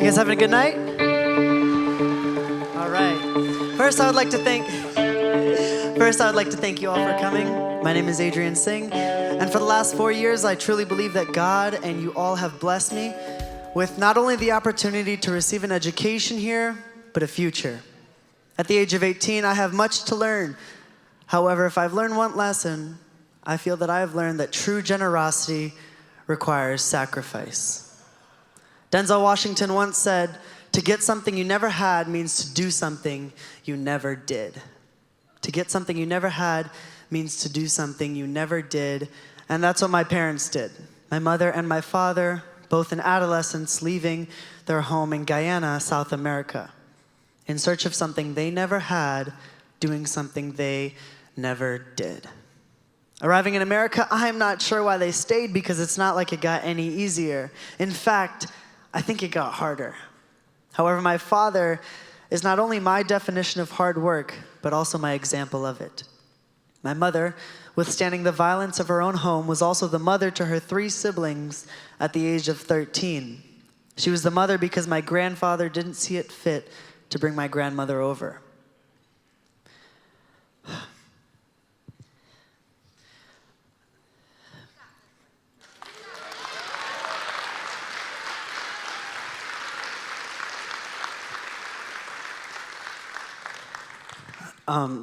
guys having a good night? All right. First, I would like to thank you all for coming. My name is Adrian Singh, and for the last 4 years, I truly believe that God and you all have blessed me with not only the opportunity to receive an education here, but a future. At the age of 18, I have much to learn. However, if I've learned one lesson, I feel that I have learned that true generosity requires sacrifice. Denzel Washington once said, "To get something you never had means to do something you never did." To get something you never had means to do something you never did, and that's what my parents did. My mother and my father, both in adolescence, leaving their home in Guyana, South America, in search of something they never had, doing something they never did. Arriving in America, I'm not sure why they stayed, because it's not like it got any easier. In fact, I think it got harder. However, my father is not only my definition of hard work, but also my example of it. My mother, withstanding the violence of her own home, was also the mother to her 3 siblings at the age of 13. She was the mother because my grandfather didn't see it fit to bring my grandmother over.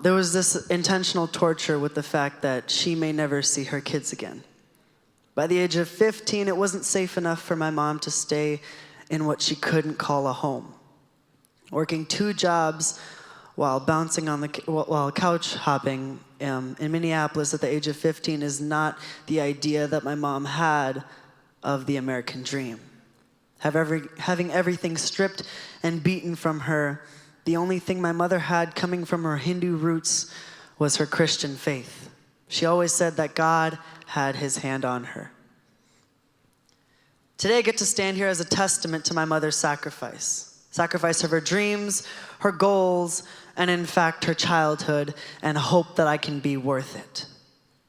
There was this intentional torture with the fact that she may never see her kids again. By the age of 15, it wasn't safe enough for my mom to stay in what she couldn't call a home. Working 2 jobs while while couch hopping in Minneapolis at the age of 15 is not the idea that my mom had of the American dream. Having everything stripped and beaten from her, the only thing my mother had coming from her Hindu roots was her Christian faith. She always said that God had his hand on her. Today I get to stand here as a testament to my mother's sacrifice. Sacrifice of her dreams, her goals, and in fact her childhood, and hope that I can be worth it.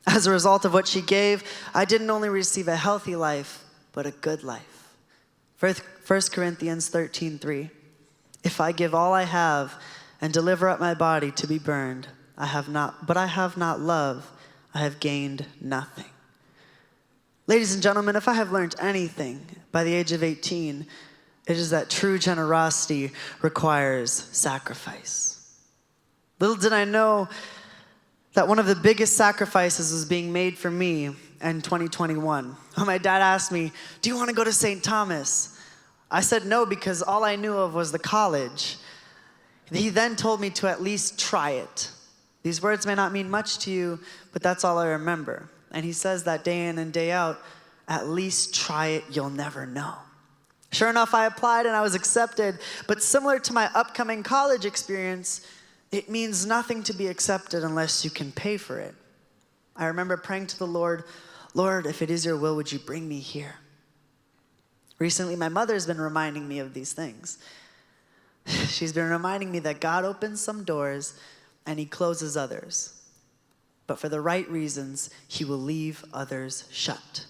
As a result of what she gave, I didn't only receive a healthy life, but a good life. 1 Corinthians 13:3. If I give all I have and deliver up my body to be burned, I have not love, I have gained nothing. Ladies and gentlemen, if I have learned anything by the age of 18, it is that true generosity requires sacrifice. Little did I know that one of the biggest sacrifices was being made for me in 2021. When my dad asked me, "Do you want to go to St. Thomas?" I said no, because all I knew of was the college. He then told me to at least try it. These words may not mean much to you, but that's all I remember. And he says that day in and day out, at least try it, you'll never know. Sure enough, I applied and I was accepted, but similar to my upcoming college experience, it means nothing to be accepted unless you can pay for it. I remember praying to the Lord, "Lord, if it is your will, would you bring me here?" Recently, my mother's been reminding me of these things. She's been reminding me that God opens some doors and he closes others. But for the right reasons, he will leave others shut.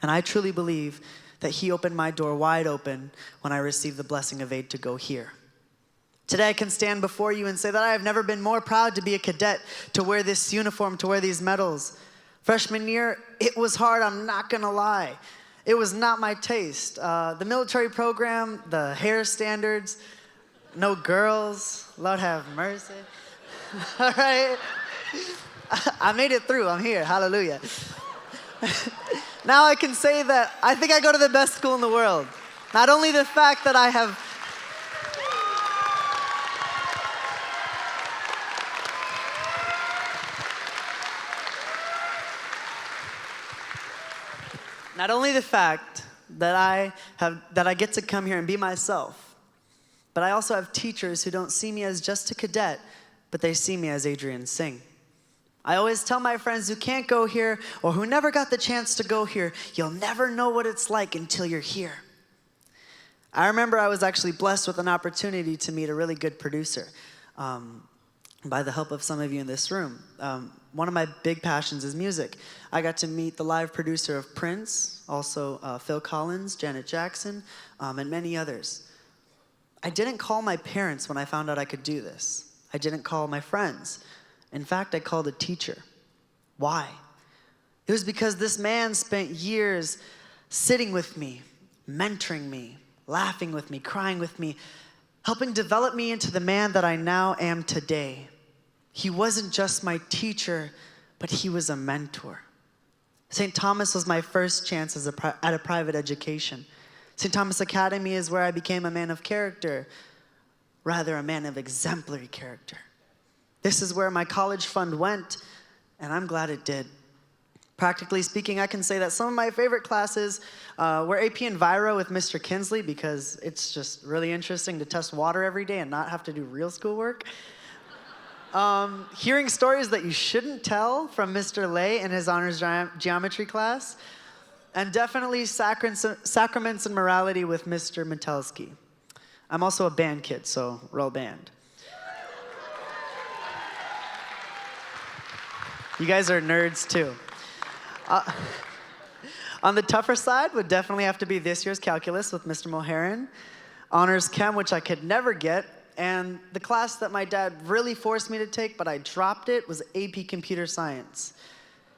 And I truly believe that he opened my door wide open when I received the blessing of aid to go here. Today, I can stand before you and say that I have never been more proud to be a cadet, to wear this uniform, to wear these medals. Freshman year, it was hard, I'm not gonna lie. It was not my taste. The military program, the hair standards, no girls, Lord have mercy. All right? I made it through, I'm here, hallelujah. Now I can say that I think I go to the best school in the world. Not only the fact that I have Not only the fact that I get to come here and be myself, but I also have teachers who don't see me as just a cadet, but they see me as Adrian Singh. I always tell my friends who can't go here or who never got the chance to go here, you'll never know what it's like until you're here. I remember I was actually blessed with an opportunity to meet a really good producer by the help of some of you in this room. one of my big passions is music. I got to meet the live producer of Prince, also Phil Collins, Janet Jackson, and many others. I didn't call my parents when I found out I could do this. I didn't call my friends. In fact, I called a teacher. Why? It was because this man spent years sitting with me, mentoring me, laughing with me, crying with me, helping develop me into the man that I now am today. He wasn't just my teacher, but he was a mentor. St. Thomas was my first chance at a private education. St. Thomas Academy is where I became a man of character, rather a man of exemplary character. This is where my college fund went, and I'm glad it did. Practically speaking, I can say that some of my favorite classes were AP Enviro with Mr. Kinsley, because it's just really interesting to test water every day and not have to do real schoolwork. Hearing stories that you shouldn't tell from Mr. Lay in his honors geometry class, and definitely sacraments and morality with Mr. Metelsky. I'm also a band kid, so roll band. You guys are nerds too. On the tougher side would definitely have to be this year's calculus with Mr. Moharan, honors chem, which I could never get, and the class that my dad really forced me to take, but I dropped it, was AP Computer Science.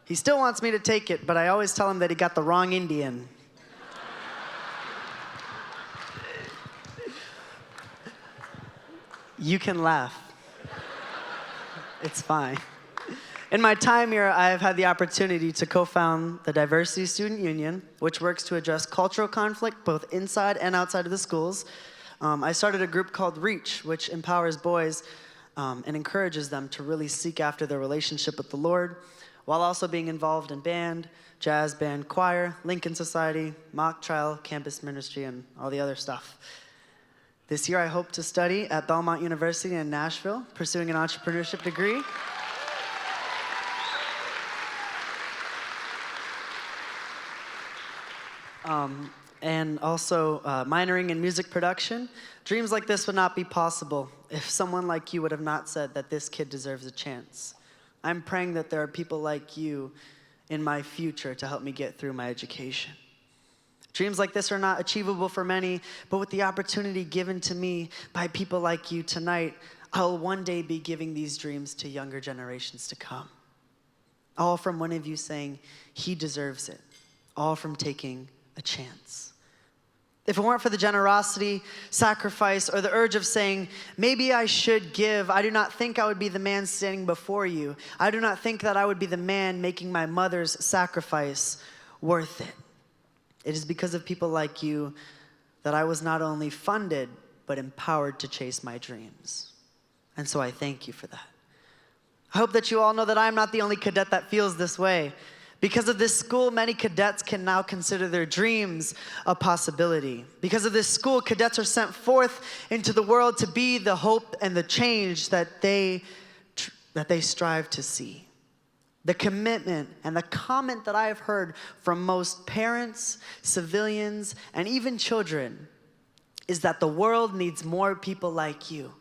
He still wants me to take it, but I always tell him that he got the wrong Indian. You can laugh. It's fine. In my time here, I have had the opportunity to co-found the Diversity Student Union, which works to address cultural conflict both inside and outside of the schools. I started a group called REACH, which empowers boys and encourages them to really seek after their relationship with the Lord, while also being involved in band, jazz band, choir, Lincoln Society, mock trial, campus ministry, and all the other stuff. This year, I hope to study at Belmont University in Nashville, pursuing an entrepreneurship degree. And also minoring in music production. Dreams like this would not be possible if someone like you would have not said that this kid deserves a chance. I'm praying that there are people like you in my future to help me get through my education. Dreams like this are not achievable for many, but with the opportunity given to me by people like you tonight, I'll one day be giving these dreams to younger generations to come. All from one of you saying, he deserves it. All from taking a chance. If it weren't for the generosity, sacrifice, or the urge of saying, maybe I should give, I do not think I would be the man standing before you. I do not think that I would be the man making my mother's sacrifice worth it. It is because of people like you that I was not only funded, but empowered to chase my dreams. And so I thank you for that. I hope that you all know that I'm not the only cadet that feels this way. Because of this school, many cadets can now consider their dreams a possibility. Because of this school, cadets are sent forth into the world to be the hope and the change that they strive to see. The commitment and the comment that I have heard from most parents, civilians, and even children is that the world needs more people like you.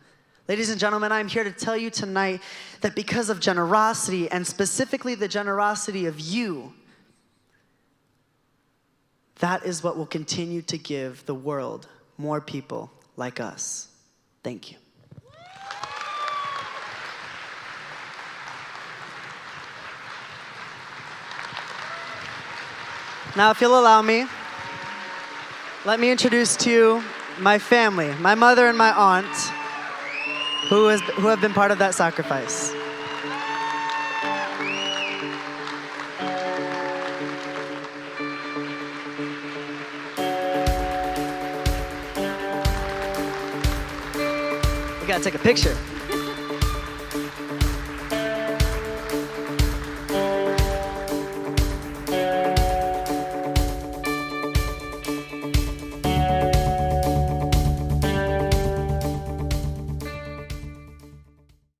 Ladies and gentlemen, I'm here to tell you tonight that because of generosity, and specifically the generosity of you, that is what will continue to give the world more people like us. Thank you. Now, if you'll allow me, let me introduce to you my family, my mother and my aunt, who have been part of that sacrifice. We gotta take a picture.